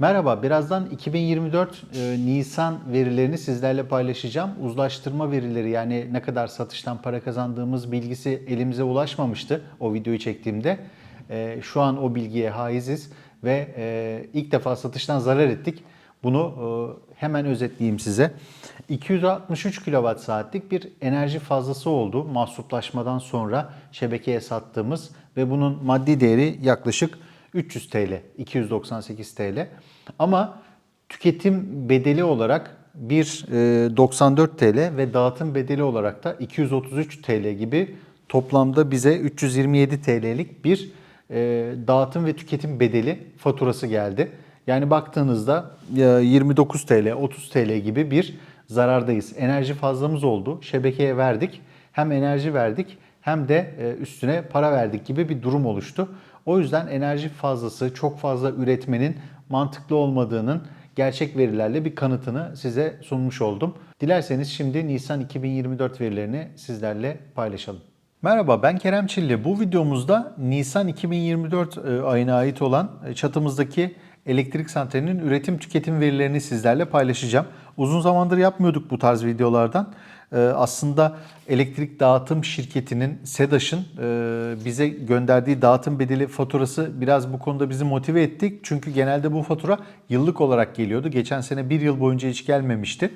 Merhaba, birazdan 2024 Nisan verilerini sizlerle paylaşacağım. Uzlaştırma verileri yani ne kadar satıştan para kazandığımız bilgisi elimize ulaşmamıştı o videoyu çektiğimde. Şu an o bilgiye haiziz ve ilk defa satıştan zarar ettik. Bunu hemen özetleyeyim size. 263 kWh saatlik bir enerji fazlası oldu mahsuplaşmadan sonra şebekeye sattığımız ve bunun maddi değeri yaklaşık 300 TL, 298 TL. Ama tüketim bedeli olarak 94 TL ve dağıtım bedeli olarak da 233 TL gibi toplamda bize 327 TL'lik bir dağıtım ve tüketim bedeli faturası geldi. Yani baktığınızda 29 TL, 30 TL gibi bir zarardayız. Enerji fazlamız oldu. Şebekeye verdik. Hem enerji verdik hem de üstüne para verdik gibi bir durum oluştu. O yüzden enerji fazlası, çok fazla üretmenin mantıklı olmadığının gerçek verilerle bir kanıtını size sunmuş oldum. Dilerseniz şimdi Nisan 2024 verilerini sizlerle paylaşalım. Merhaba, ben Kerem Çilli. Bu videomuzda Nisan 2024 ayına ait olan çatımızdaki elektrik santralinin üretim tüketim verilerini sizlerle paylaşacağım. Uzun zamandır yapmıyorduk bu tarz videolardan. Aslında elektrik dağıtım şirketinin SEDAŞ'ın bize gönderdiği dağıtım bedeli faturası biraz bu konuda bizi motive etti. Çünkü genelde bu fatura yıllık olarak geliyordu. Geçen sene bir yıl boyunca hiç gelmemişti.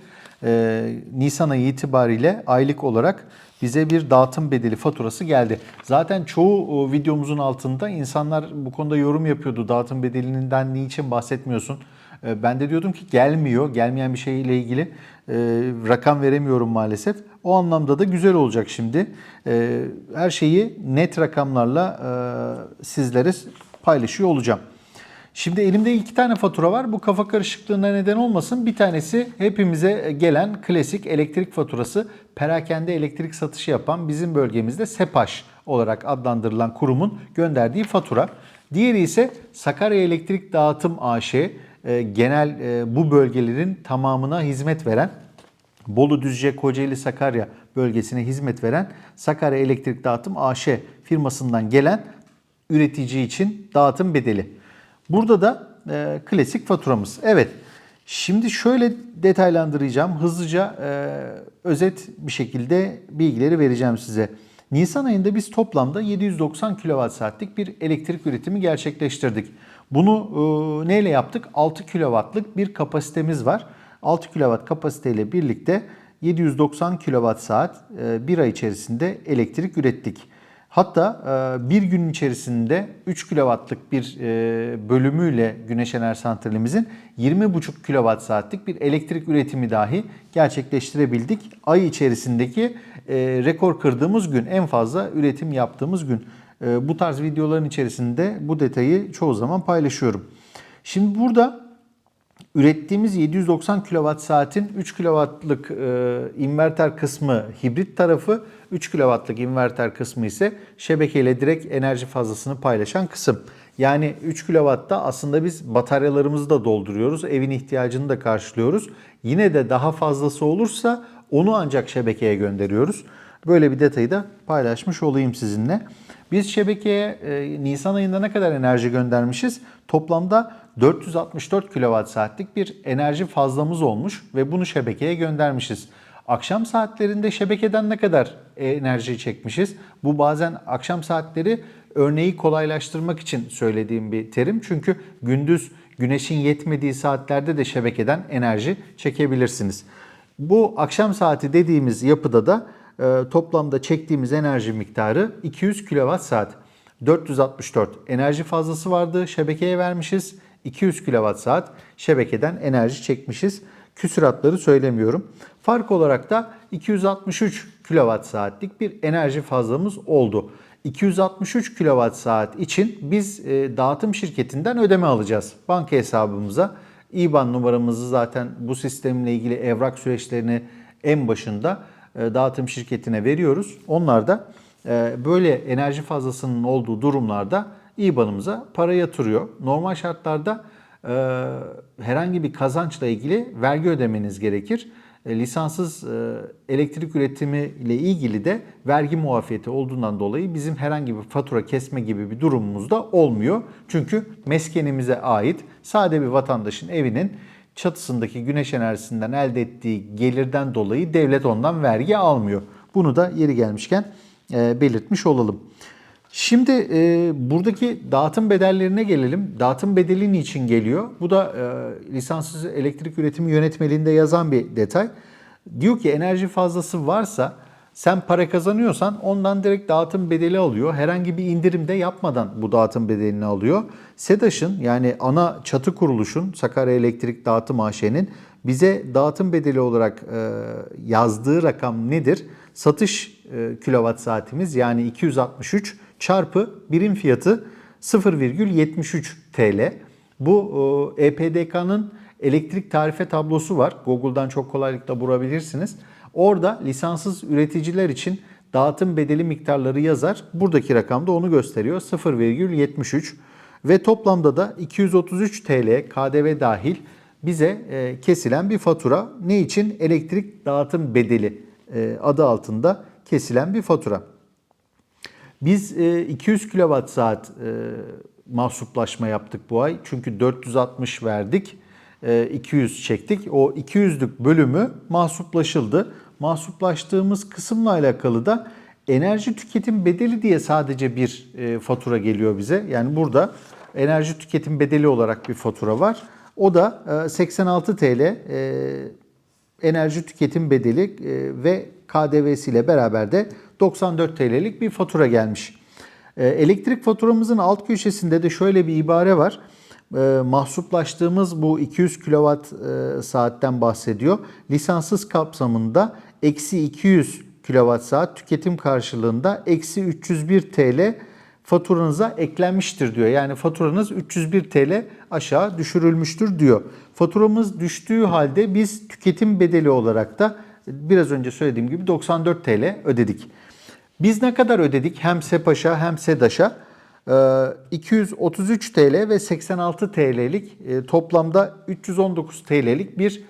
Nisan ayı itibariyle aylık olarak bize bir dağıtım bedeli faturası geldi. Zaten çoğu videomuzun altında insanlar bu konuda yorum yapıyordu. Dağıtım bedelinden niçin bahsetmiyorsun? Ben de diyordum ki gelmiyor. Gelmeyen bir şeyle ilgili rakam veremiyorum maalesef. O anlamda da güzel olacak şimdi. Her şeyi net rakamlarla sizlere paylaşıyor olacağım. Şimdi elimde iki tane fatura var. Bu kafa karışıklığına neden olmasın. Bir tanesi hepimize gelen klasik elektrik faturası. Perakende elektrik satışı yapan bizim bölgemizde SEPAŞ olarak adlandırılan kurumun gönderdiği fatura. Diğeri ise Sakarya Elektrik Dağıtım AŞ. Genel bu bölgelerin tamamına hizmet veren, Bolu, Düzce, Kocaeli, Sakarya bölgesine hizmet veren Sakarya Elektrik Dağıtım AŞ firmasından gelen üretici için dağıtım bedeli. Burada da klasik faturamız. Evet, şimdi şöyle detaylandıracağım. Hızlıca özet bir şekilde bilgileri vereceğim size. Nisan ayında biz toplamda 790 kWh'lik bir elektrik üretimi gerçekleştirdik. Bunu neyle yaptık? 6 kW'lık bir kapasitemiz var. 6 kW kapasiteyle birlikte 790 kWh bir ay içerisinde elektrik ürettik. Hatta bir gün içerisinde 3 kW'lık bir bölümüyle Güneş Enerji Santralimizin 20,5 kWh saatlik bir elektrik üretimi dahi gerçekleştirebildik. Ay içerisindeki rekor kırdığımız gün, en fazla üretim yaptığımız gün. Bu tarz videoların içerisinde bu detayı çoğu zaman paylaşıyorum. Şimdi burada ürettiğimiz 790 kWh saatin 3 kW'lık inverter kısmı hibrit tarafı, 3 kW'lık inverter kısmı ise şebekeyle direkt enerji fazlasını paylaşan kısım. Yani 3 kW'da aslında biz bataryalarımızı da dolduruyoruz, evin ihtiyacını da karşılıyoruz. Yine de daha fazlası olursa onu ancak şebekeye gönderiyoruz. Böyle bir detayı da paylaşmış olayım sizinle. Biz şebekeye Nisan ayında ne kadar enerji göndermişiz? Toplamda 464 kWh saatlik bir enerji fazlamız olmuş ve bunu şebekeye göndermişiz. Akşam saatlerinde şebekeden ne kadar enerji çekmişiz? Bu bazen akşam saatleri örneği kolaylaştırmak için söylediğim bir terim. Çünkü gündüz güneşin yetmediği saatlerde de şebekeden enerji çekebilirsiniz. Bu akşam saati dediğimiz yapıda da toplamda çektiğimiz enerji miktarı 200 kWh saat. 464 enerji fazlası vardı, şebekeye vermişiz. 200 kWh saat şebekeden enerji çekmişiz. Küsuratları söylemiyorum. Fark olarak da 263 kWh saatlik bir enerji fazlamız oldu. 263 kWh saat için biz dağıtım şirketinden ödeme alacağız. Banka hesabımıza IBAN numaramızı zaten bu sistemle ilgili evrak süreçlerini en başında dağıtım şirketine veriyoruz. Onlar da böyle enerji fazlasının olduğu durumlarda IBAN'ımıza para yatırıyor. Normal şartlarda herhangi bir kazançla ilgili vergi ödemeniz gerekir. lisanssız elektrik üretimi ile ilgili de vergi muafiyeti olduğundan dolayı bizim herhangi bir fatura kesme gibi bir durumumuz da olmuyor. Çünkü meskenimize ait sade bir vatandaşın evinin çatısındaki güneş enerjisinden elde ettiği gelirden dolayı devlet ondan vergi almıyor. Bunu da yeri gelmişken belirtmiş olalım. Şimdi buradaki dağıtım bedellerine gelelim. Dağıtım bedeli niçin geliyor? Bu da lisanssız elektrik üretimi yönetmeliğinde yazan bir detay. Diyor ki enerji fazlası varsa sen para kazanıyorsan ondan direkt dağıtım bedeli alıyor. Herhangi bir indirim de yapmadan bu dağıtım bedelini alıyor. SEDAŞ'ın yani ana çatı kuruluşun Sakarya Elektrik Dağıtım AŞ'nin bize dağıtım bedeli olarak yazdığı rakam nedir? Satış kilowatt saatimiz yani 263 çarpı birim fiyatı 0,73 TL. Bu EPDK'nın elektrik tarife tablosu var. Google'dan çok kolaylıkla bulabilirsiniz. Orada lisanssız üreticiler için dağıtım bedeli miktarları yazar. Buradaki rakam da onu gösteriyor. 0,73 ve toplamda da 233 TL KDV dahil bize kesilen bir fatura. Ne için? Elektrik dağıtım bedeli adı altında kesilen bir fatura. Biz 200 kWh saat mahsuplaşma yaptık bu ay. Çünkü 460 verdik. 200 çektik. O 200'lük bölümü mahsuplaşıldı. Mahsuplaştığımız kısımla alakalı da enerji tüketim bedeli diye sadece bir fatura geliyor bize. Yani burada enerji tüketim bedeli olarak bir fatura var. O da 86 TL enerji tüketim bedeli ve KDV'siyle beraber de 94 TL'lik bir fatura gelmiş. Elektrik faturamızın alt köşesinde de şöyle bir ibare var. Mahsuplaştığımız bu 200 kWh saatten bahsediyor. Lisanssız kapsamında eksi 200 kWh saat tüketim karşılığında eksi 301 TL faturanıza eklenmiştir diyor. Yani faturanız 301 TL aşağı düşürülmüştür diyor. Faturamız düştüğü halde biz tüketim bedeli olarak da biraz önce söylediğim gibi 94 TL ödedik. Biz ne kadar ödedik hem SEPAŞ'a hem SEDAŞ'a? 233 TL ve 86 TL'lik toplamda 319 TL'lik bir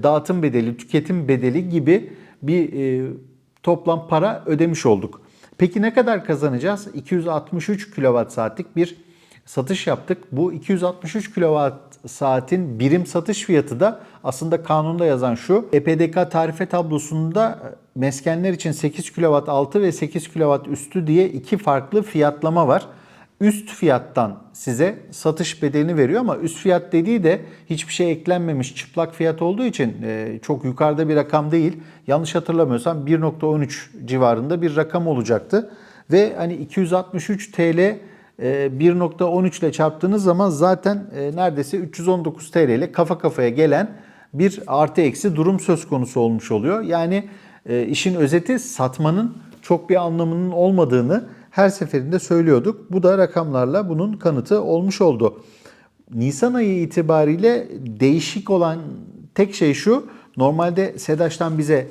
dağıtım bedeli, tüketim bedeli gibi bir toplam para ödemiş olduk. Peki ne kadar kazanacağız? 263 kWh saatlik bir satış yaptık. Bu 263 kWh saatin birim satış fiyatı da aslında kanunda yazan şu. EPDK tarife tablosunda meskenler için 8 kW altı ve 8 kW üstü diye iki farklı fiyatlama var. Üst fiyattan size satış bedelini veriyor ama üst fiyat dediği de hiçbir şey eklenmemiş çıplak fiyat olduğu için çok yukarıda bir rakam değil. Yanlış hatırlamıyorsam 1,13 civarında bir rakam olacaktı. Ve hani 263 TL 1,13 ile çarptığınız zaman zaten neredeyse 319 TL ile kafa kafaya gelen bir artı eksi durum söz konusu olmuş oluyor. Yani işin özeti satmanın çok bir anlamının olmadığını her seferinde söylüyorduk. Bu da rakamlarla bunun kanıtı olmuş oldu. Nisan ayı itibariyle değişik olan tek şey şu. Normalde SEDAŞ'tan bize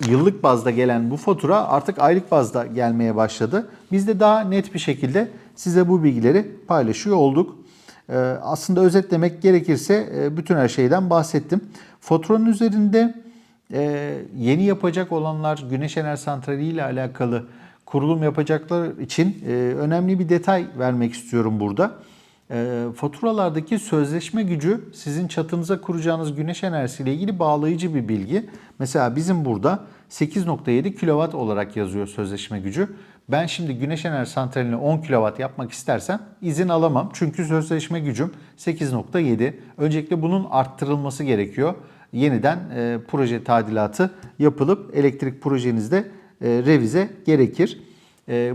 yıllık bazda gelen bu fatura artık aylık bazda gelmeye başladı. Biz de daha net bir şekilde size bu bilgileri paylaşıyor olduk. Aslında özetlemek gerekirse bütün her şeyden bahsettim. Faturanın üzerinde yeni yapacak olanlar güneş enerji santrali ile alakalı kurulum yapacaklar için önemli bir detay vermek istiyorum burada. Faturalardaki sözleşme gücü sizin çatınıza kuracağınız güneş enerjisiyle ilgili bağlayıcı bir bilgi. Mesela bizim burada 8,7 kW olarak yazıyor sözleşme gücü. Ben şimdi güneş enerji santralini 10 kW yapmak istersem izin alamam. Çünkü sözleşme gücüm 8,7. Öncelikle bunun arttırılması gerekiyor. Yeniden proje tadilatı yapılıp elektrik projenizde revize gerekir.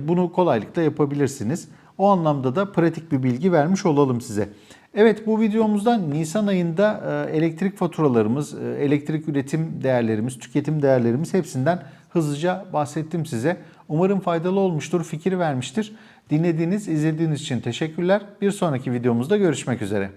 Bunu kolaylıkla yapabilirsiniz. O anlamda da pratik bir bilgi vermiş olalım size. Evet, bu videomuzda Nisan ayında elektrik faturalarımız, elektrik üretim değerlerimiz, tüketim değerlerimiz hepsinden hızlıca bahsettim size. Umarım faydalı olmuştur, fikir vermiştir. Dinlediğiniz, izlediğiniz için teşekkürler. Bir sonraki videomuzda görüşmek üzere.